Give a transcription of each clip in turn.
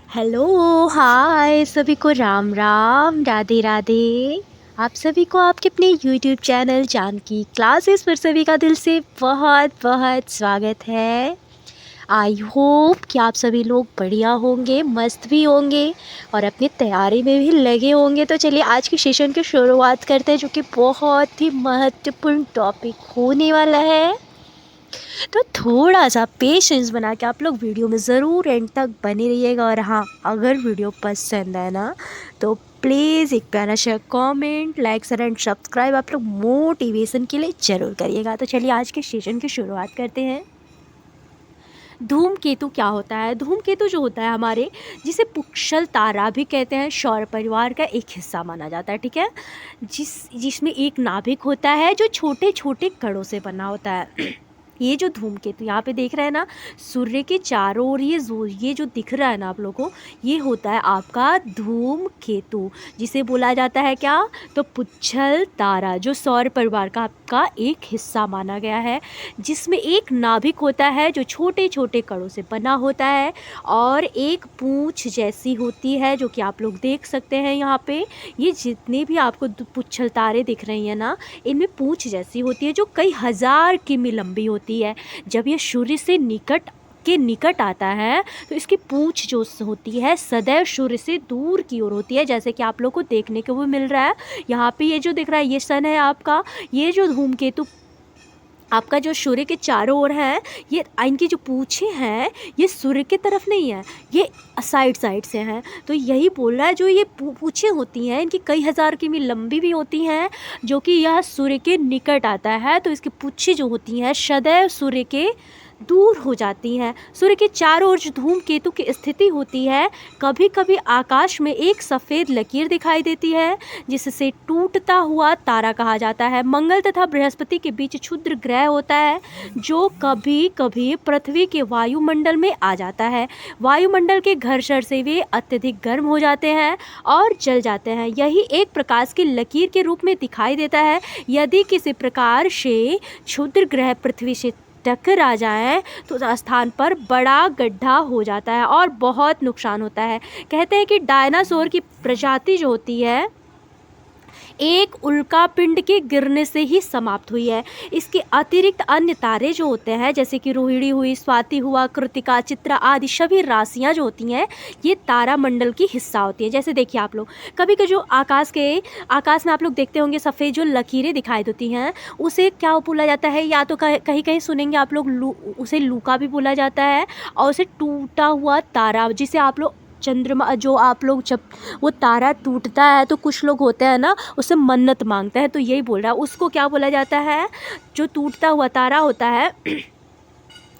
Hello, हाय सभी को राम राम, राधे राधे। आप सभी को आपके अपने यूट्यूब चैनल जानकी क्लासेस पर सभी का दिल से बहुत बहुत स्वागत है। आई होप कि आप सभी लोग बढ़िया होंगे, मस्त भी होंगे और अपनी तैयारी में भी लगे होंगे। तो चलिए आज के सेशन की शुरुआत करते हैं, जो कि बहुत ही महत्वपूर्ण टॉपिक होने वाला है। तो थोड़ा सा पेशेंस बना के आप लोग वीडियो में ज़रूर एंड तक बने रहिएगा। और हाँ, अगर वीडियो पसंद है ना तो प्लीज़ एक प्यारा सा कमेंट, लाइक एंड सब्सक्राइब आप लोग मोटिवेशन के लिए ज़रूर करिएगा। तो चलिए आज के सेशन की शुरुआत करते हैं। धूमकेतु क्या होता है? धूमकेतु जो होता है हमारे, जिसे पुच्छल तारा भी कहते हैं, सौर परिवार का एक हिस्सा माना जाता है। ठीक है, जिसमें एक नाभिक होता है जो छोटे छोटे कणों से बना होता है। ये जो धूमकेतु यहाँ पे देख रहे हैं ना, सूर्य के चारों ओर ये जो दिख रहा है ना आप लोगों को, ये होता है आपका धूमकेतु, जिसे बोला जाता है क्या? तो पुच्छल तारा, जो सौर परिवार का आपका एक हिस्सा माना गया है, जिसमें एक नाभिक होता है जो छोटे छोटे कणों से बना होता है और एक पूंछ जैसी होती है, जो कि आप लोग देख सकते हैं यहाँ पे। ये जितने भी आपको पुच्छल तारे दिख रही हैं ना, इनमें पूंछ जैसी होती है जो कई हजार किमी लंबी होती है। जब ये सूर्य से निकट आता है तो इसकी पूंछ जो होती है सदैव सूर्य से दूर की ओर होती है, जैसे कि आप लोग को देखने को भी मिल रहा है। यहाँ पे ये जो दिख रहा है ये सन है आपका। ये जो धूमकेतु आपका जो सूर्य के चारों ओर है, ये इनकी जो पूंछें हैं ये सूर्य की तरफ नहीं है, ये साइड से हैं। तो यही बोल रहा है, जो ये पूंछें होती हैं इनकी कई हजार किमी लंबी भी होती हैं, जो कि यह सूर्य के निकट आता है तो इसकी पूंछें जो होती हैं सदैव सूर्य के दूर हो जाती हैं। सूर्य के चारों ओर जो धूमकेतु की स्थिति होती है, कभी कभी आकाश में एक सफ़ेद लकीर दिखाई देती है, जिससे टूटता हुआ तारा कहा जाता है। मंगल तथा बृहस्पति के बीच क्षुद्र ग्रह होता है, जो कभी कभी पृथ्वी के वायुमंडल में आ जाता है। वायुमंडल के घर्षण से वे अत्यधिक गर्म हो जाते हैं और जल जाते हैं। यही एक प्रकाश की लकीर के रूप में दिखाई देता है। यदि किसी प्रकार से क्षुद्र ग्रह पृथ्वी से टकरा जाए तो उस स्थान पर बड़ा गड्ढा हो जाता है और बहुत नुकसान होता है। कहते हैं कि डायनासोर की प्रजाति जो होती है एक उल्का पिंड के गिरने से ही समाप्त हुई है। इसके अतिरिक्त अन्य तारे जो होते हैं, जैसे कि रोहिणी हुई, स्वाति हुआ, कृतिका, चित्रा आदि सभी राशियां जो होती हैं ये तारामंडल की हिस्सा होती है। जैसे देखिए आप लोग कभी कभी जो आकाश में आप लोग देखते होंगे सफ़ेद जो लकीरें दिखाई देती हैं, उसे क्या बोला जाता है? या तो कहीं कहीं सुनेंगे आप लोग उसे लूका भी बोला जाता है, और उसे टूटा हुआ तारा, जिसे आप लोग चंद्रमा, जो आप लोग जब वो तारा टूटता है तो कुछ लोग होते हैं ना उससे मन्नत मांगते हैं, तो यही बोल रहा है, उसको क्या बोला जाता है? जो टूटता हुआ तारा होता है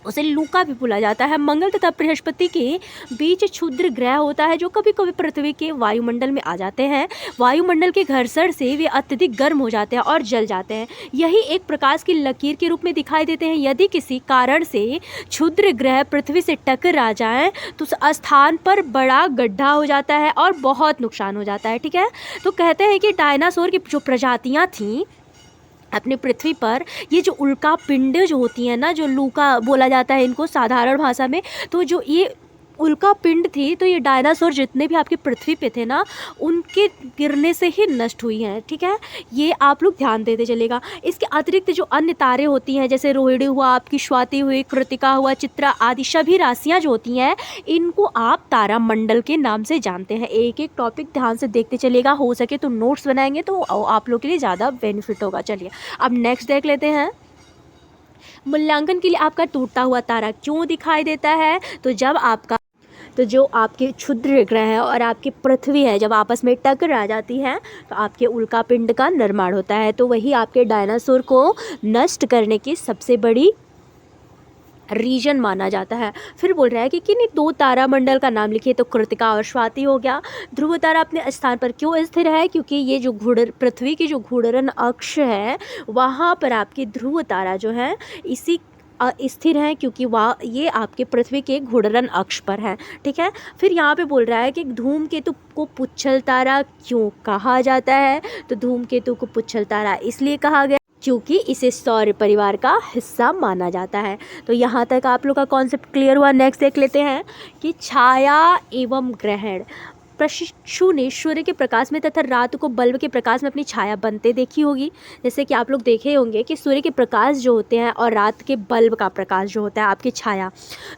उसे लूका भी बोला जाता है। मंगल तथा बृहस्पति के बीच क्षुद्र ग्रह होता है, जो कभी कभी पृथ्वी के वायुमंडल में आ जाते हैं। वायुमंडल के घर्षण से वे अत्यधिक गर्म हो जाते हैं और जल जाते हैं। यही एक प्रकाश की लकीर के रूप में दिखाई देते हैं। यदि किसी कारण से क्षुद्र ग्रह पृथ्वी से टकरा जाए तो उस स्थान पर बड़ा गड्ढा हो जाता है और बहुत नुकसान हो जाता है। ठीक है, तो कहते हैं कि डायनासोर की जो प्रजातियाँ थीं अपने पृथ्वी पर, ये जो उल्का पिंड जो होती है ना, जो लूका बोला जाता है इनको साधारण भाषा में, तो जो ये उल्का पिंड थी, तो ये डायनासोर जितने भी आपकी पृथ्वी पे थे ना, उनके गिरने से ही नष्ट हुई हैं। ठीक है, ये आप लोग ध्यान देते चलेगा। इसके अतिरिक्त जो अन्य तारे होती हैं, जैसे रोहिणी हुआ, आपकी स्वाति हुई, कृतिका हुआ, चित्रा आदि सभी राशियाँ जो होती हैं, इनको आप तारामंडल के नाम से जानते हैं। एक एक टॉपिक ध्यान से देखते चलेगा, हो सके तो नोट्स बनाएंगे तो आप लोग के लिए ज़्यादा बेनिफिट होगा। चलिए अब नेक्स्ट देख लेते हैं। मूल्यांकन के लिए आपका टूटता हुआ तारा क्यों दिखाई देता है? तो जो आपके क्षुद्र ग्रह है और आपकी पृथ्वी है, जब आपस में टकरा जाती है तो आपके उल्का पिंड का निर्माण होता है। तो वही आपके डायनासोर को नष्ट करने की सबसे बड़ी रीजन माना जाता है। फिर बोल रहा है कि किन्हीं दो तारामंडल का नाम लिखिए, तो कृतिका और स्वाति हो गया। ध्रुव तारा अपने स्थान पर क्यों स्थिर है? क्योंकि ये जो पृथ्वी की जो घूर्णन अक्ष है, वहाँ पर आपकी ध्रुव तारा जो है इसी स्थिर है, क्योंकि वह ये आपके पृथ्वी के घूर्णन अक्ष पर है। ठीक है, फिर यहाँ पे बोल रहा है कि धूमकेतु को पुच्छल तारा क्यों कहा जाता है? तो धूमकेतु को पुच्छल तारा इसलिए कहा गया क्योंकि इसे सौर परिवार का हिस्सा माना जाता है। तो यहाँ तक आप लोग का कॉन्सेप्ट क्लियर हुआ। नेक्स्ट देख लेते हैं कि छाया एवं ग्रहण। प्रशिक्षु ने सूर्य के प्रकाश में तथा रात को बल्ब के प्रकाश में अपनी छाया बनते देखी होगी। जैसे कि आप लोग देखे होंगे कि सूर्य के प्रकाश जो होते हैं और रात के बल्ब का प्रकाश जो होता है आपकी छाया,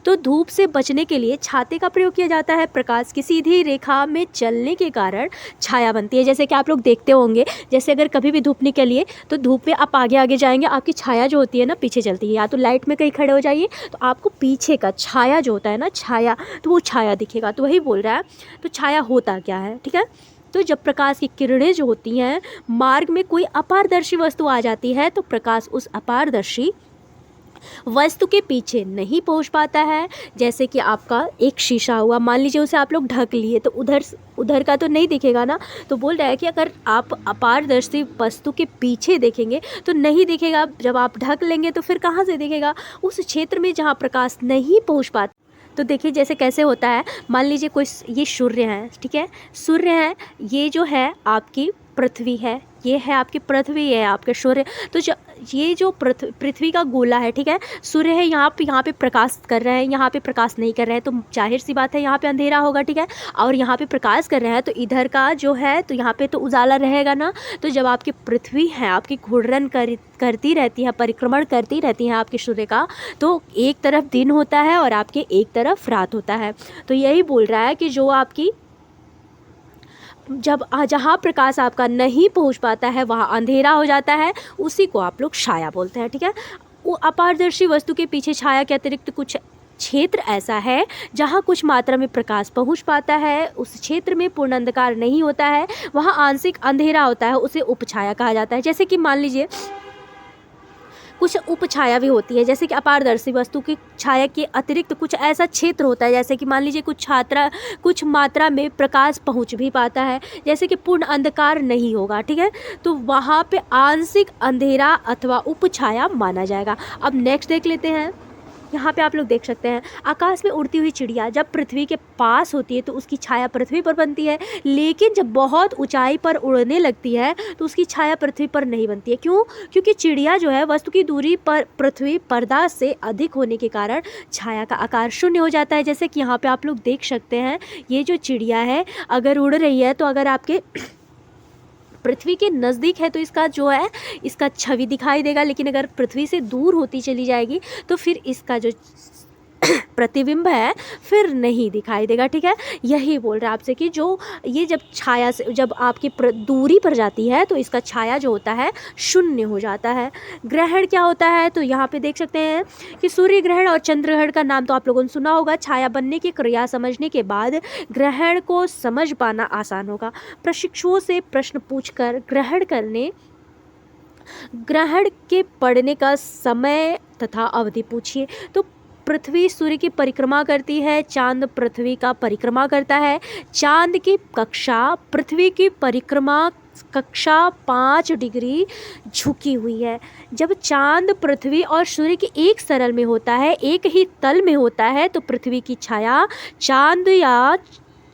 तो धूप से बचने के लिए छाते का प्रयोग किया जाता है। प्रकाश की सीधी रेखा में चलने के कारण छाया बनती है। जैसे कि आप लोग देखते होंगे, जैसे अगर कभी भी धूप निकलिए तो धूप में आप आगे आगे जाएंगे, आपकी छाया जो होती है ना पीछे चलती है। या तो लाइट में कहीं खड़े हो जाइए तो आपको पीछे का छाया जो होता है ना, छाया, तो वो छाया दिखेगा। तो वही बोल रहा है। तो छाया होता क्या है, ठीक है। तो जब प्रकाश की किरणें जो होती हैं मार्ग में कोई अपारदर्शी वस्तु आ जाती है तो प्रकाश उस अपारदर्शी वस्तु के पीछे नहीं पहुंच पाता है। जैसे कि आपका एक शीशा हुआ, मान लीजिए उसे आप लोग ढक लिए तो उधर का तो नहीं दिखेगा ना। तो बोल रहा है कि अगर आप अपारदर्शी वस्तु के पीछे देखेंगे तो नहीं दिखेगा। जब आप ढक लेंगे तो फिर कहाँ से दिखेगा? उस क्षेत्र में जहाँ प्रकाश नहीं पहुँच पाता। तो देखिए जैसे कैसे होता है, मान लीजिए कोई ये सूर्य है, ठीक है, सूर्य है, ये जो है आपकी पृथ्वी है, ये है आपकी पृथ्वी, है आपके सूर्य। तो ये जो पृथ्वी का गोला है, ठीक है, सूर्य है, यहाँ पे प्रकाश कर रहे हैं, यहाँ पे प्रकाश नहीं कर रहे हैं, तो जाहिर सी बात है यहाँ पे अंधेरा होगा, ठीक है। और यहाँ पे प्रकाश कर रहे हैं तो इधर का जो है तो यहाँ पे तो उजाला रहेगा ना। तो जब आपकी पृथ्वी है आपकी घूर्णन करती रहती है, परिक्रमण करती रहती है आपके सूर्य का, तो एक तरफ दिन होता है और आपके एक तरफ रात होता है। तो यही बोल रहा है कि जो आपकी जब जहाँ प्रकाश आपका नहीं पहुँच पाता है वहाँ अंधेरा हो जाता है, उसी को आप लोग छाया बोलते हैं, ठीक है। वो अपारदर्शी वस्तु के पीछे छाया के अतिरिक्त कुछ क्षेत्र ऐसा है जहाँ कुछ मात्रा में प्रकाश पहुँच पाता है, उस क्षेत्र में पूर्ण अंधकार नहीं होता है, वहाँ आंशिक अंधेरा होता है, उसे उपछाया कहा जाता है। जैसे कि मान लीजिए कुछ उपछाया भी होती है, जैसे कि अपारदर्शी वस्तु की छाया के अतिरिक्त कुछ ऐसा क्षेत्र होता है, जैसे कि मान लीजिए कुछ मात्रा में प्रकाश पहुंच भी पाता है, जैसे कि पूर्ण अंधकार नहीं होगा, ठीक है। तो वहाँ पे आंशिक अंधेरा अथवा उपछाया माना जाएगा। अब नेक्स्ट देख लेते हैं। यहाँ पे आप लोग देख सकते हैं आकाश में उड़ती हुई चिड़िया जब पृथ्वी के पास होती है तो उसकी छाया पृथ्वी पर बनती है, लेकिन जब बहुत ऊंचाई पर उड़ने लगती है तो उसकी छाया पृथ्वी पर नहीं बनती है। क्यों? क्योंकि चिड़िया जो है वस्तु की दूरी पर पृथ्वी पर्दा से अधिक होने के कारण छाया का आकार शून्य हो जाता है। जैसे कि यहाँ पे आप लोग देख सकते हैं, ये जो चिड़िया है अगर उड़ रही है तो अगर आपके पृथ्वी के नज़दीक है तो इसका जो है इसका छवि दिखाई देगा, लेकिन अगर पृथ्वी से दूर होती चली जाएगी तो फिर इसका जो प्रतिबिंब है फिर नहीं दिखाई देगा, ठीक है। यही बोल रहा है आपसे कि जो ये जब छाया से जब आपकी दूरी पर जाती है तो इसका छाया जो होता है शून्य हो जाता है। ग्रहण क्या होता है? तो यहाँ पे देख सकते हैं कि सूर्य ग्रहण और चंद्र ग्रहण का नाम तो आप लोगों ने सुना होगा। छाया बनने की क्रिया समझने के बाद ग्रहण को समझ पाना आसान होगा। प्रशिक्षुओं से प्रश्न पूछकर ग्रहण के पड़ने का समय तथा अवधि पूछिए। तो पृथ्वी सूर्य की परिक्रमा करती है, चांद पृथ्वी का परिक्रमा करता है। चांद की कक्षा पृथ्वी की परिक्रमा कक्षा 5 डिग्री झुकी हुई है। जब चांद पृथ्वी और सूर्य के एक सरल में होता है, एक ही तल में होता है, तो पृथ्वी की छाया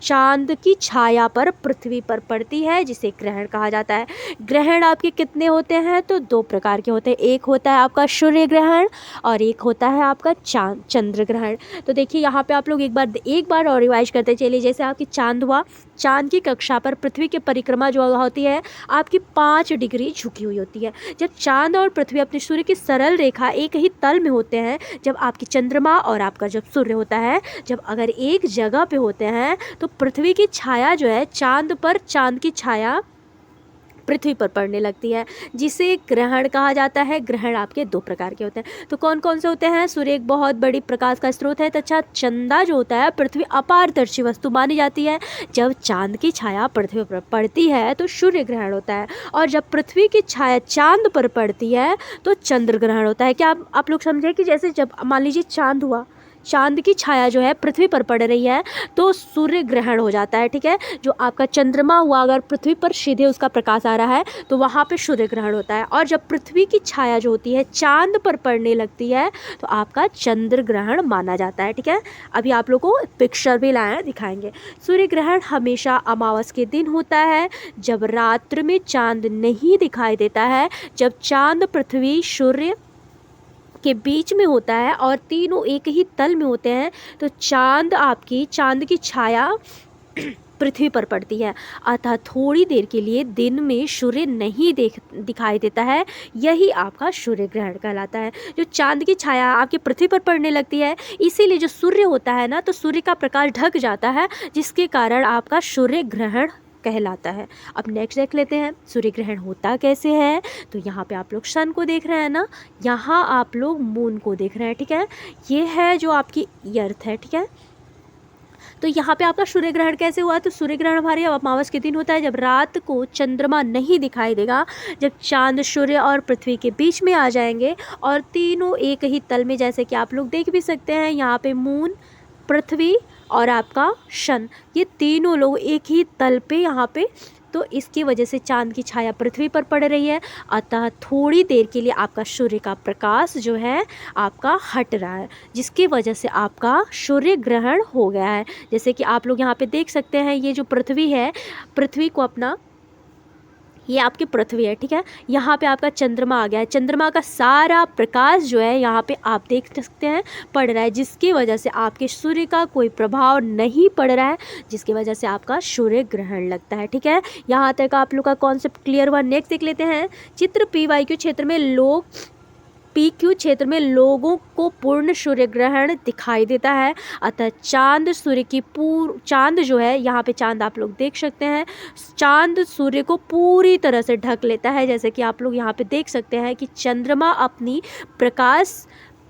चांद की छाया पर पृथ्वी पर पड़ती है, जिसे ग्रहण कहा जाता है। ग्रहण आपके कितने होते हैं? तो 2 प्रकार के होते हैं। एक होता है आपका सूर्य ग्रहण और एक होता है आपका चंद्र ग्रहण। तो देखिए यहाँ पे आप लोग एक बार और रिवाइज करते चलिए। जैसे आपकी चांद हुआ, चांद की कक्षा पर पृथ्वी की परिक्रमा जो होती है आपकी 5 डिग्री झुकी हुई होती है। जब चांद और पृथ्वी अपने सूर्य की सरल रेखा एक ही तल में होते हैं, जब आपकी चंद्रमा और आपका जब सूर्य होता है जब अगर एक जगह पे होते हैं तो पृथ्वी की छाया जो है चांद पर, चांद की छाया पृथ्वी पर पड़ने लगती है, जिसे ग्रहण कहा जाता है। ग्रहण आपके 2 प्रकार के होते हैं। तो कौन कौन से होते हैं? सूर्य एक बहुत बड़ी प्रकाश का स्रोत है तथा चंदा जो होता है पृथ्वी अपारदर्शी वस्तु मानी जाती है। जब चांद की छाया पृथ्वी पर पड़ती है तो सूर्य ग्रहण होता है, और जब पृथ्वी की छाया चांद पर पड़ती है तो चंद्र ग्रहण होता है। क्या आप लोग समझे कि जैसे जब मान लीजिए चांद हुआ, चांद की छाया जो है पृथ्वी पर पड़ रही है तो सूर्य ग्रहण हो जाता है, ठीक है। जो आपका चंद्रमा हुआ अगर पृथ्वी पर सीधे उसका प्रकाश आ रहा है तो वहाँ पे सूर्य ग्रहण होता है, और जब पृथ्वी की छाया जो होती है चांद पर पड़ने लगती है तो आपका चंद्र ग्रहण माना जाता है, ठीक है। अभी आप लोग को पिक्चर भी लाए हैं, दिखाएंगे। सूर्य ग्रहण हमेशा अमावस के दिन होता है, जब रात्रि में चांद नहीं दिखाई देता है, जब चांद पृथ्वी सूर्य के बीच में होता है और तीनों एक ही तल में होते हैं, तो चांद की छाया पृथ्वी पर पड़ती है। अतः थोड़ी देर के लिए दिन में सूर्य नहीं दिखाई देता है, यही आपका सूर्य ग्रहण कहलाता है। जो चांद की छाया आपकी पृथ्वी पर पड़ने लगती है, इसीलिए जो सूर्य होता है ना, तो सूर्य का प्रकाश ढक जाता है, जिसके कारण आपका सूर्य ग्रहण कहलाता है। अब नेक्स्ट देख लेते हैं सूर्य ग्रहण होता कैसे है। तो यहाँ पे आप लोग सन को देख रहे हैं ना, यहाँ आप लोग मून को देख रहे हैं, ठीक है। ये है जो आपकी अर्थ है, ठीक है। तो यहाँ पे आपका सूर्य ग्रहण कैसे हुआ, तो सूर्य ग्रहण हमारे अमावस के दिन होता है, जब रात को चंद्रमा नहीं दिखाई देगा, जब चांद सूर्य और पृथ्वी के बीच में आ जाएंगे और तीनों एक ही तल में, जैसे कि आप लोग देख भी सकते हैं यहाँ पे मून, पृथ्वी और आपका सन, ये तीनों लोग एक ही तल पे यहाँ पे, तो इसकी वजह से चांद की छाया पृथ्वी पर पड़ रही है। अतः थोड़ी देर के लिए आपका सूर्य का प्रकाश जो है आपका हट रहा है, जिसकी वजह से आपका सूर्य ग्रहण हो गया है। जैसे कि आप लोग यहाँ पे देख सकते हैं, ये जो पृथ्वी है, पृथ्वी को अपना, ये आपकी पृथ्वी है, ठीक है। यहाँ पे आपका चंद्रमा आ गया है, चंद्रमा का सारा प्रकाश जो है यहाँ पे आप देख सकते हैं पड़ रहा है, जिसकी वजह से आपके सूर्य का कोई प्रभाव नहीं पड़ रहा है, जिसकी वजह से आपका सूर्य ग्रहण लगता है, ठीक है। यहाँ तक आप लोग का कॉन्सेप्ट क्लियर हुआ। नेक्स्ट देख लेते हैं चित्र PQ क्षेत्र में लोगों को पूर्ण सूर्य ग्रहण दिखाई देता है। अतः चांद जो है, यहाँ पे चांद आप लोग देख सकते हैं, चांद सूर्य को पूरी तरह से ढक लेता है। जैसे कि आप लोग यहाँ पे देख सकते हैं कि चंद्रमा अपनी प्रकाश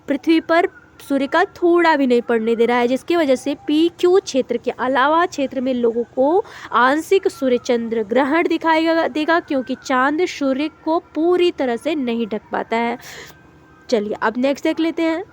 पृथ्वी पर सूर्य का थोड़ा भी नहीं पड़ने दे रहा है, जिसकी वजह से PQ क्षेत्र के अलावा क्षेत्र में लोगों को आंशिक सूर्य चंद्र ग्रहण दिखाई देगा, क्योंकि चांद सूर्य को पूरी तरह से नहीं ढक पाता है। चलिए अब नेक्स्ट देख लेते हैं।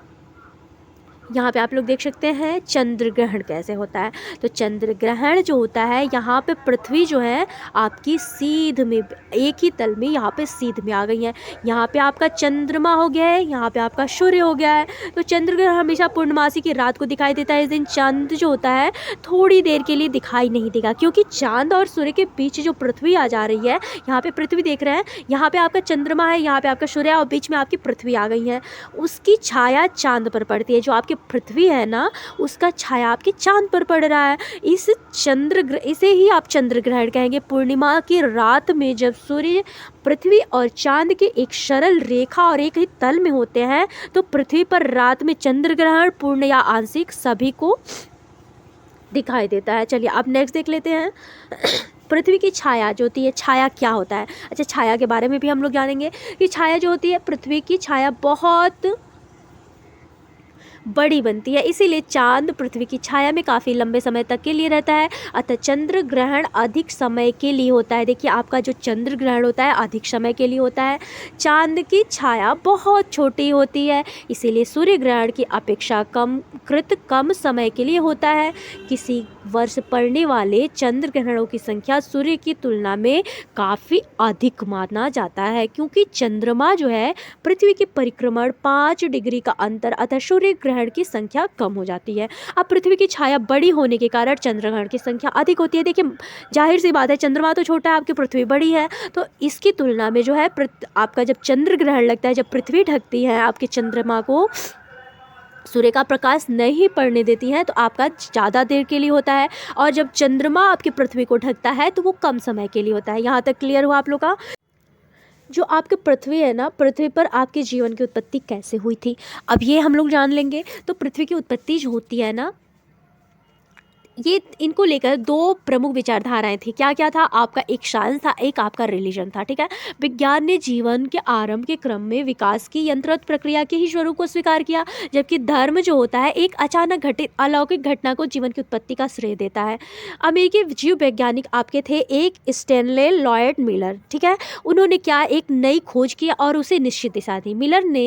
यहाँ पे आप लोग देख सकते हैं चंद्र ग्रहण कैसे होता है। तो चंद्र ग्रहण जो होता है, यहाँ पे पृथ्वी जो है आपकी सीध में, एक ही तल में यहाँ पे सीध में आ गई है। यहाँ पे आपका चंद्रमा हो गया है, यहाँ पे आपका सूर्य हो गया है। तो चंद्र ग्रहण हमेशा पूर्णमासी की रात को दिखाई देता है। इस दिन चांद जो होता है थोड़ी देर के लिए दिखाई नहीं देगा, क्योंकि चांद और सूर्य के बीच जो पृथ्वी आ जा रही है, यहाँ पे पृथ्वी देख रहे हैं, यहाँ पे आपका चंद्रमा है, यहाँ पे आपका सूर्य है और बीच में आपकी पृथ्वी आ गई है। उसकी छाया चांद पर पड़ती है, जो आपकी पृथ्वी है ना, उसका छाया आपके चांद पर पड़ रहा है। इसे ही आप चंद्र ग्रहण कहेंगे। पूर्णिमा की रात में जब सूर्य, पृथ्वी और चांद के एक सरल रेखा और एक ही तल में होते हैं, तो पृथ्वी पर रात में चंद्र ग्रहण पूर्ण या आंशिक सभी को दिखाई देता है। चलिए अब नेक्स्ट देख लेते हैं। पृथ्वी की छाया जो होती है, छाया क्या होता है। अच्छा, छाया के बारे में भी हम लोग जानेंगे कि छाया जो होती है, पृथ्वी की छाया बहुत बड़ी बनती है, इसीलिए चांद पृथ्वी की छाया में काफ़ी लंबे समय तक के लिए रहता है। अतः चंद्र ग्रहण अधिक समय के लिए होता है। देखिए, आपका जो चंद्र ग्रहण होता है अधिक समय के लिए होता है। चांद की छाया बहुत छोटी होती है, इसीलिए सूर्य ग्रहण की अपेक्षा कम समय के लिए होता है। किसी वर्ष पड़ने वाले चंद्र ग्रहणों की संख्या सूर्य की तुलना में काफ़ी अधिक माना जाता है, क्योंकि चंद्रमा जो है पृथ्वी के परिक्रमण 5 डिग्री का अंतर, अतः सूर्य ग्रहण की संख्या कम हो जाती है। अब पृथ्वी की छाया बड़ी होने के कारण चंद्र ग्रहण की संख्या अधिक होती है। देखिए, जाहिर सी बात है, चंद्रमा तो छोटा है, आपकी पृथ्वी बड़ी है, तो इसकी तुलना में जो है आपका जब चंद्र ग्रहण लगता है, जब पृथ्वी ढकती है आपके चंद्रमा को, सूर्य का प्रकाश नहीं पड़ने देती है, तो आपका ज़्यादा देर के लिए होता है, और जब चंद्रमा आपकी पृथ्वी को ढकता है तो वो कम समय के लिए होता है। यहाँ तक क्लियर हुआ आप लोग का। जो आपकी पृथ्वी है ना, पृथ्वी पर आपके जीवन की उत्पत्ति कैसे हुई थी, अब ये हम लोग जान लेंगे। तो पृथ्वी की उत्पत्ति जो होती है ना, ये इनको लेकर दो प्रमुख विचारधाराएं थी। क्या क्या था? आपका एक साइंस था, एक आपका रिलीजन था, ठीक है। विज्ञान ने जीवन के आरंभ के क्रम में विकास की यंत्रवत प्रक्रिया के ही स्वरूप को स्वीकार किया, जबकि धर्म जो होता है एक अचानक घटित अलौकिक घटना को जीवन की उत्पत्ति का श्रेय देता है। अमेरिकी जीव वैज्ञानिक आपके थे एक स्टेनले लॉयड मिलर, ठीक है। उन्होंने क्या एक नई खोज की और उसे निश्चित दिशा दी। मिलर ने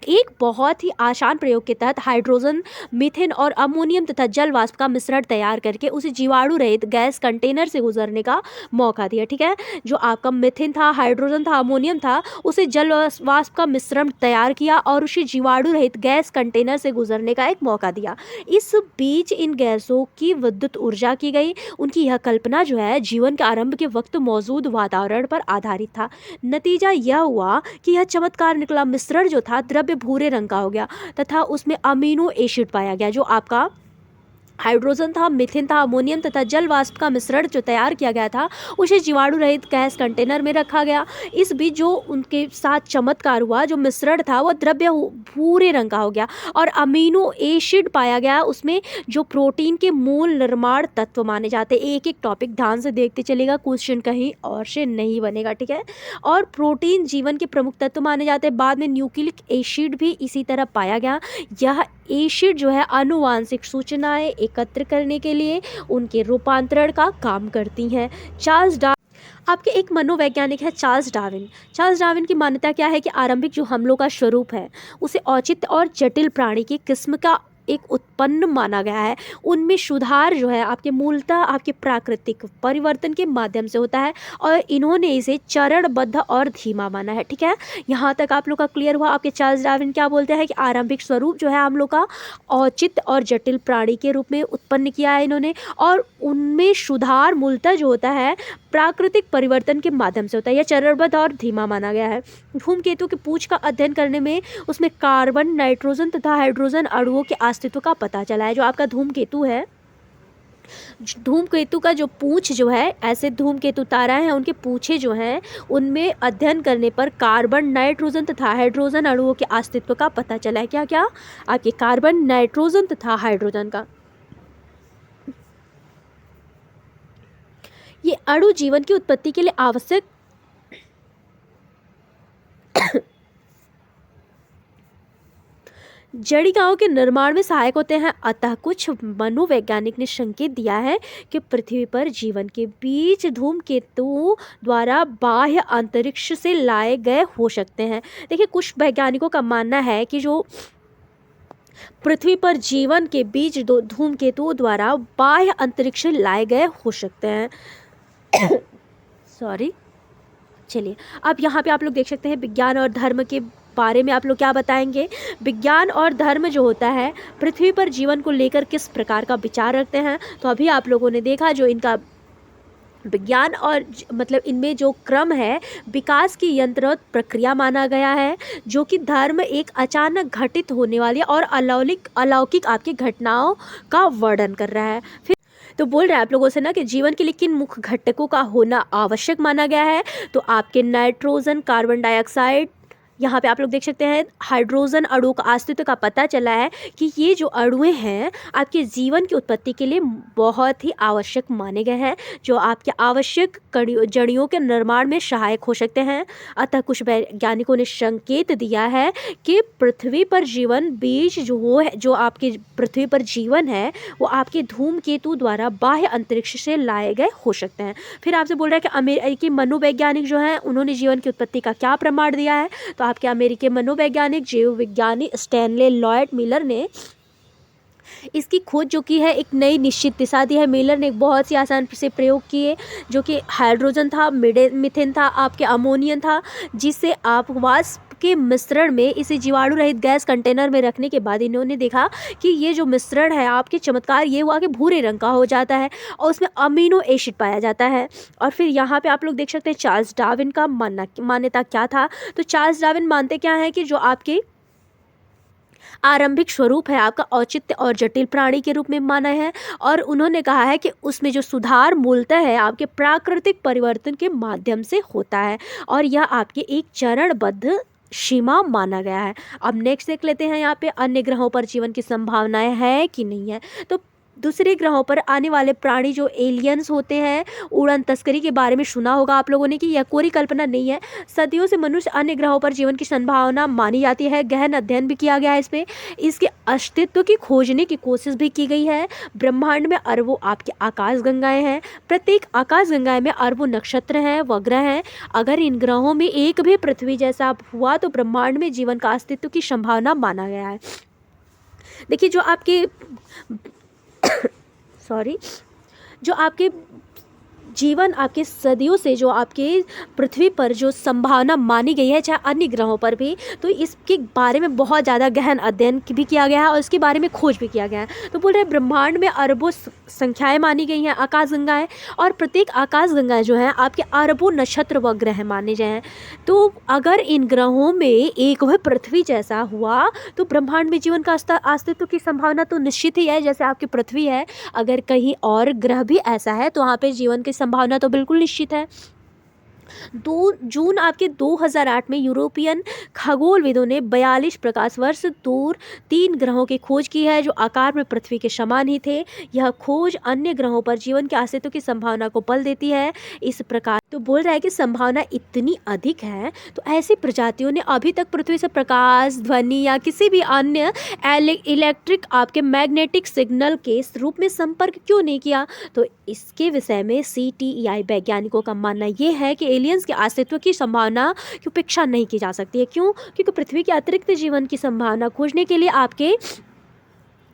एक बहुत ही आसान प्रयोग के तहत हाइड्रोजन, मीथेन और अमोनियम तथा जल वाष्प का मिश्रण तैयार करके उसे जीवाणु रहित गैस कंटेनर से गुजरने का मौका दिया, ठीक है। जो आपका मीथेन था, हाइड्रोजन था, अमोनियम था, उसे जल वाष्प का मिश्रण तैयार किया और उसे जीवाणु रहित गैस कंटेनर से गुजरने का एक मौका दिया। इस बीच इन गैसों की विद्युत ऊर्जा की गई। उनकी यह कल्पना जो है जीवन के आरंभ के वक्त मौजूद वातावरण पर आधारित था। नतीजा यह हुआ कि यह चमत्कार निकला। मिश्रण जो था द्रव्य भूरे रंग का हो गया तथा उसमें अमीनो एसिड पाया गया। जो आपका हाइड्रोजन था, मीथेन था, अमोनियम तथा जल वाष्प का मिश्रण जो तैयार किया गया था उसे जीवाणु रहित गैस कंटेनर में रखा गया। इस बीच जो उनके साथ चमत्कार हुआ, जो मिश्रण था वह द्रव्य भूरे रंग का हो गया और अमीनो एसिड पाया गया उसमें, जो प्रोटीन के मूल निर्माण तत्व माने जाते। एक एक टॉपिक ध्यान से देखते चलेगा, क्वेश्चन कहीं और से नहीं बनेगा, ठीक है। और प्रोटीन जीवन के प्रमुख तत्व माने जाते हैं। बाद में न्यूक्लिक एसिड भी इसी तरह पाया गया। यह एसिड जो है आनुवांशिक सूचनाएं एकत्र करने के लिए उनके रूपांतरण का काम करती हैं। चार्ल्स डार्विन आपके एक मनोवैज्ञानिक है, चार्ल्स डार्विन। चार्ल्स डार्विन की मान्यता क्या है कि आरंभिक जो हमलों का स्वरूप है उसे औचित्य और जटिल प्राणी की किस्म का एक उत्पन्न माना गया है। उनमें सुधार जो है आपके मूलतः आपके प्राकृतिक परिवर्तन के माध्यम से होता है और इन्होंने इसे चरणबद्ध और धीमा माना है, ठीक है। यहाँ तक आप लोग का क्लियर हुआ। आपके चार्ल्स डार्विन क्या बोलते हैं कि आरंभिक स्वरूप जो है हम लोग का औचित्य और जटिल प्राणी के रूप में उत्पन्न किया है इन्होंने, और उनमें सुधार मूलतः जो होता है प्राकृतिक परिवर्तन के माध्यम से होता है। यह चरणबद्ध और धीमा माना गया है। धूमकेतु की पूंछ का अध्ययन करने में उसमें कार्बन, नाइट्रोजन तथा हाइड्रोजन अणुओं के अस्तित्व का पता चला है। जो आपका धूमकेतु है, धूमकेतु का जो पूंछ जो है, ऐसे धूमकेतु तारा हैं उनके पूंछे जो हैं उनमें अध्ययन करने पर कार्बन, नाइट्रोजन तथा हाइड्रोजन अणुओं के अस्तित्व का पता चला है। क्या क्या? आपके कार्बन, नाइट्रोजन तथा हाइड्रोजन का। ये अणु जीवन की उत्पत्ति के लिए आवश्यक जड़िकाओं के निर्माण में सहायक होते हैं। अतः कुछ मनोवैज्ञानिक ने संकेत दिया है कि पृथ्वी पर जीवन के बीच धूमकेतु द्वारा बाह्य अंतरिक्ष से लाए गए हो सकते हैं। देखिए, कुछ वैज्ञानिकों का मानना है कि जो पृथ्वी पर जीवन के बीच दो धूमकेतुओं द्वारा बाह्य अंतरिक्ष से लाए गए हो सकते हैं। सॉरी, चलिए अब यहाँ पे आप लोग देख सकते हैं विज्ञान और धर्म के बारे में आप लोग क्या बताएंगे। विज्ञान और धर्म जो होता है पृथ्वी पर जीवन को लेकर किस प्रकार का विचार रखते हैं। तो अभी आप लोगों ने देखा जो इनका विज्ञान और मतलब इनमें जो क्रम है विकास की यंत्रवत प्रक्रिया माना गया है, जो कि धर्म एक अचानक घटित होने वाली और अलौकिक आपकी घटनाओं का वर्णन कर रहा है। फिर तो बोल रहे हैं आप लोगों से ना कि जीवन के लिए किन मुख्य घटकों का होना आवश्यक माना गया है। तो आपके नाइट्रोजन, कार्बन डाइऑक्साइड, यहाँ पे आप लोग देख सकते हैं हाइड्रोजन अणु का अस्तित्व का पता चला है कि ये जो अणुए हैं आपके जीवन की उत्पत्ति के लिए बहुत ही आवश्यक माने गए हैं, जो आपके आवश्यक जड़ियों के निर्माण में सहायक हो सकते हैं। अतः कुछ वैज्ञानिकों ने संकेत दिया है कि पृथ्वी पर जीवन बीज जो आपके पृथ्वी पर जीवन है वो आपके धूमकेतु द्वारा बाह्य अंतरिक्ष से लाए गए हो सकते हैं। फिर आपसे बोल रहा है कि अमेरिकी मनोवैज्ञानिक जो हैं उन्होंने जीवन की उत्पत्ति का क्या प्रमाण दिया है। तो आपके अमेरिकी मनोवैज्ञानिक जीव विज्ञानी स्टेनले लॉयड मिलर ने इसकी खोज जो की है एक नई निश्चित दिशा दी है। मिलर ने एक बहुत ही आसान से प्रयोग किए, जो कि हाइड्रोजन था, मीथेन था, आपके अमोनियम था, जिससे आप वाष्प के मिश्रण में इसे जीवाणु रहित गैस कंटेनर में रखने के बाद इन्होंने देखा कि ये जो मिश्रण है आपके चमत्कार ये हुआ कि भूरे रंग का हो जाता है और उसमें अमीनो एसिड पाया जाता है। और फिर यहाँ पे आप लोग देख सकते हैं चार्ल्स डार्विन का मान्यता क्या था। तो चार्ल्स डार्विन मानते क्या है कि जो आपके आरंभिक स्वरूप है आपका औचित्य और जटिल प्राणी के रूप में माना है, और उन्होंने कहा है कि उसमें जो सुधार मूलतः है आपके प्राकृतिक परिवर्तन के माध्यम से होता है और यह आपके एक चरणबद्ध सीमा माना गया है। अब नेक्स्ट देख लेते हैं यहाँ पे अन्य ग्रहों पर जीवन की संभावनाएं है कि नहीं है। तो दूसरे ग्रहों पर आने वाले प्राणी जो एलियंस होते हैं, उड़न तस्करी के बारे में सुना होगा आप लोगों ने कि यह कोरी कल्पना नहीं है। सदियों से मनुष्य अन्य ग्रहों पर जीवन की संभावना मानी जाती है। गहन अध्ययन भी किया गया है इस पे। इसके अस्तित्व की खोजने की कोशिश भी की गई है। ब्रह्मांड में अरबों आपकी आकाश गंगाएं हैं। प्रत्येक आकाश गंगाएं में अरबों नक्षत्र हैं व ग्रह हैं। अगर इन ग्रहों में एक भी पृथ्वी जैसा हुआ तो ब्रह्मांड में जीवन का अस्तित्व की संभावना माना गया है। देखिए जो आपके सॉरी जो आपके जीवन आपके सदियों से जो आपके पृथ्वी पर जो संभावना मानी गई है, चाहे अन्य ग्रहों पर भी, तो इसके बारे में बहुत ज़्यादा गहन अध्ययन भी किया गया है और इसके बारे में खोज भी किया गया है। तो बोल रहे हैं ब्रह्मांड में अरबों संख्याएं मानी गई हैं आकाशगंगाएं, और प्रत्येक आकाशगंगाएं जो हैं आपके अरबों नक्षत्र व ग्रह माने गए हैं। तो अगर इन ग्रहों में एक वह पृथ्वी जैसा हुआ तो ब्रह्मांड में जीवन का अस्तित्व की संभावना तो निश्चित ही है। जैसे आपकी पृथ्वी है, अगर कहीं और ग्रह भी ऐसा है तो वहाँ पे जीवन की संभावना तो बिल्कुल निश्चित है। 2 जून आपके 2008 में यूरोपियन खगोलविदों ने 42 प्रकाश वर्ष दूर 3 ग्रहों की खोज की है जो आकार में पृथ्वी के समान ही थे। यह खोज अन्य ग्रहों पर जीवन के अस्तित्व की संभावना को बल देती है। इस प्रकार तो बोल रहा है कि संभावना इतनी अधिक है, तो ऐसी प्रजातियों ने अभी तक पृथ्वी से प्रकाश, ध्वनि या किसी भी अन्य इलेक्ट्रिक आपके मैग्नेटिक सिग्नल के रूप में संपर्क क्यों नहीं किया। तो इसके विषय में CTEI वैज्ञानिकों का मानना यह है कि एलियंस के अस्तित्व की संभावना की उपेक्षा नहीं की जा सकती है। क्यों? क्योंकि पृथ्वी के अतिरिक्त जीवन की संभावना खोजने के लिए आपके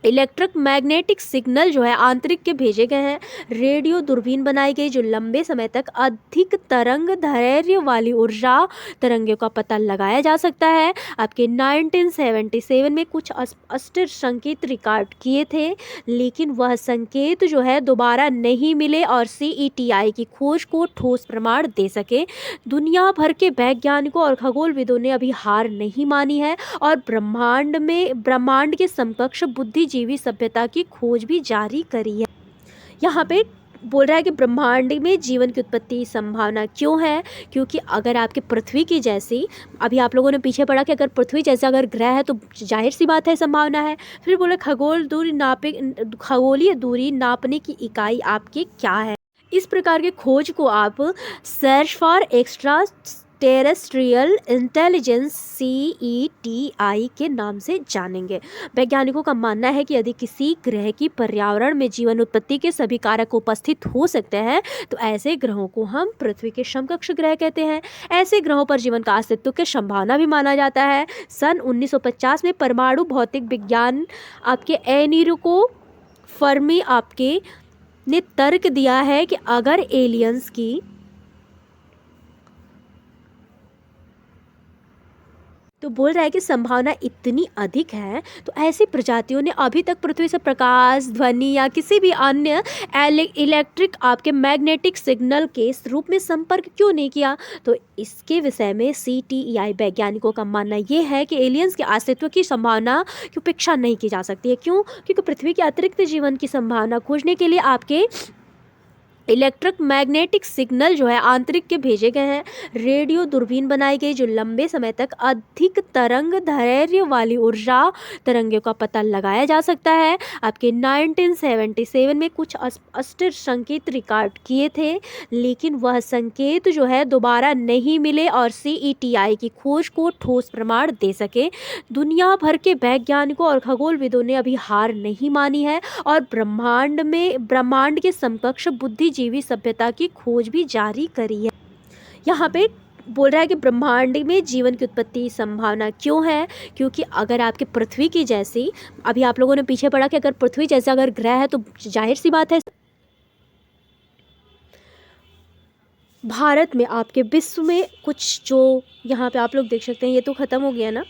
इलेक्ट्रिक मैग्नेटिक सिग्नल जो है आंतरिक के भेजे गए हैं। रेडियो दूरबीन बनाई गई जो लंबे समय तक अधिक तरंग दैर्घ्य वाली ऊर्जा तरंगों का पता लगाया जा सकता है। आपके 1977 में कुछ अस्टर संकेत रिकॉर्ड किए थे, लेकिन वह संकेत जो है दोबारा नहीं मिले और CETI की खोज को ठोस प्रमाण दे सके। दुनिया भर के वैज्ञानिकों और खगोलविदों ने अभी हार नहीं मानी है और ब्रह्मांड के समकक्ष बुद्धिजीवी सभ्यता की खोज भी जारी करी है। यहाँ पे बोल रहा है कि ब्रह्मांड में जीवन की उत्पत्ति संभावना क्यों है, क्योंकि अगर आपके पृथ्वी की जैसी, अभी आप लोगों ने पीछे पढ़ा कि अगर पृथ्वी जैसा अगर ग्रह है तो जाहिर सी बात है संभावना है। फिर बोले खगोलीय दूरी नापने की इकाई आपकी क्या है। इस प्रकार के खोज को आप search for extra terrestrial intelligence CETI के नाम से जानेंगे। वैज्ञानिकों का मानना है कि यदि किसी ग्रह की पर्यावरण में जीवन उत्पत्ति के सभी कारक उपस्थित हो सकते हैं तो ऐसे ग्रहों को हम पृथ्वी के समकक्ष ग्रह कहते हैं। ऐसे ग्रहों पर जीवन का अस्तित्व की संभावना भी माना जाता है। सन 1950 में परमाणु भौतिक विज्ञान आपके एनरिको फर्मी आपके ने तर्क दिया है कि अगर एलियंस की तो बोल रहा है कि संभावना इतनी अधिक है, तो ऐसी प्रजातियों ने अभी तक पृथ्वी से प्रकाश, ध्वनि या किसी भी अन्य इलेक्ट्रिक आपके मैग्नेटिक सिग्नल के रूप में संपर्क क्यों नहीं किया। तो इसके विषय में CTEI वैज्ञानिकों का मानना यह है कि एलियंस के अस्तित्व की संभावना की उपेक्षा नहीं की जा सकती है। क्यों? क्योंकि पृथ्वी के अतिरिक्त जीवन की संभावना खोजने के लिए आपके इलेक्ट्रिक मैग्नेटिक सिग्नल जो है आंतरिक के भेजे गए हैं। रेडियो दूरबीन बनाई गई जो लंबे समय तक अधिक तरंग दैर्घ्य वाली ऊर्जा तरंगों का पता लगाया जा सकता है। आपके 1977 में कुछ अस्टर संकेत रिकॉर्ड किए थे, लेकिन वह संकेत जो है दोबारा नहीं मिले और CETI की खोज को ठोस प्रमाण दे सके। दुनिया भर के वैज्ञानिकों और खगोलविदों ने अभी हार नहीं मानी है और ब्रह्मांड के समकक्ष बुद्धिजीवी सभ्यता की खोज भी जारी करी है। यहाँ पे बोल रहा है कि ब्रह्मांड में जीवन की उत्पत्ति संभावना क्यों है, क्योंकि अगर आपके पृथ्वी की जैसी, अभी आप लोगों ने पीछे पढ़ा कि अगर पृथ्वी जैसा अगर ग्रह है तो जाहिर सी बात है भारत में आपके विश्व में कुछ जो यहाँ पे आप लोग देख सकते हैं, ये तो ख़त्म हो गया ना।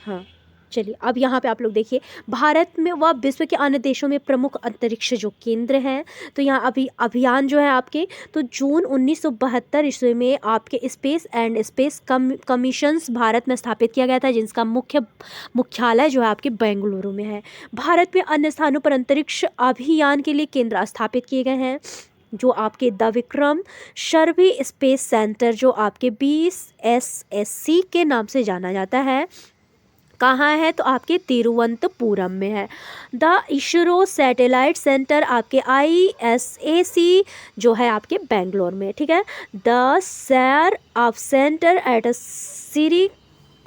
हाँ चलिए, अब यहाँ पे आप लोग देखिए भारत में व विश्व के अन्य देशों में प्रमुख अंतरिक्ष जो केंद्र हैं। तो यहाँ अभी अभियान जो है आपके, तो जून 1972 ईस्वी में आपके space and space commissions Bharat में स्थापित किया गया था, जिसका मुख्यालय जो है आपके बेंगलुरु में है। भारत में अन्य स्थानों पर अंतरिक्ष अभियान के लिए केंद्र स्थापित किए गए हैं, जो आपके the Vikram survey space centre जो आपके BSSC के नाम से जाना जाता है। कहाँ है, तो आपके तिरुवनंतपुरम में है। द इसरो सैटेलाइट सेंटर आपके ISAC जो है आपके बेंगलोर में, ठीक है। द सेर of centre at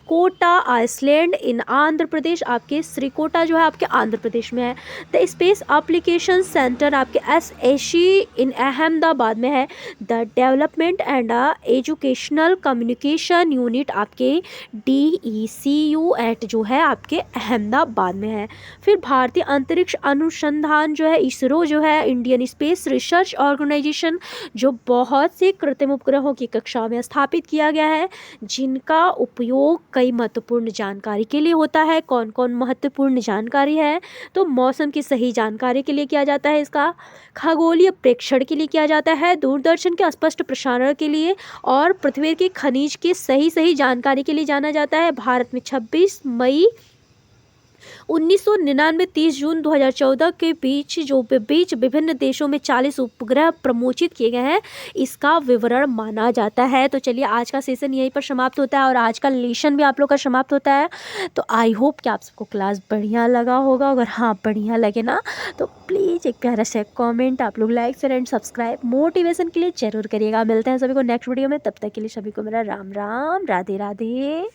Shrikota Iceland इन आंध्र प्रदेश, आपके श्रीकोटा जो है आपके आंध्र प्रदेश में है। द स्पेस एप्लीकेशन सेंटर आपके SAC इन अहमदाबाद में है। The development and educational communication unit आपके DECU एट जो है आपके अहमदाबाद में है। फिर भारतीय अंतरिक्ष अनुसंधान जो है इसरो जो है इंडियन स्पेस रिसर्च ऑर्गेनाइजेशन, जो बहुत से कृत्रिम उपग्रहों की कक्षा में स्थापित किया गया है, जिनका उपयोग कई महत्वपूर्ण जानकारी के लिए होता है। कौन कौन महत्वपूर्ण जानकारी है, तो मौसम की सही जानकारी के लिए किया जाता है, इसका खगोलीय प्रेक्षण के लिए किया जाता है, दूरदर्शन के स्पष्ट प्रसारण के लिए, और पृथ्वी के खनिज की सही जानकारी के लिए जाना जाता है। भारत में 26 मई 1999 30 जून 2014 के बीच विभिन्न देशों में 40 उपग्रह प्रमोचित किए गए हैं, इसका विवरण माना जाता है। तो चलिए आज का सेशन यहीं पर समाप्त होता है और आज का लेसन भी आप लोग का समाप्त होता है। तो आई होप कि आप सबको क्लास बढ़िया लगा होगा। अगर हाँ बढ़िया लगे ना तो प्लीज़ एक प्यारा सा कमेंट, आप लोग like share and subscribe motivation के लिए जरूर करिएगा। मिलते हैं सभी को नेक्स्ट वीडियो में, तब तक के लिए सभी को मेरा राम राम, राधे राधे।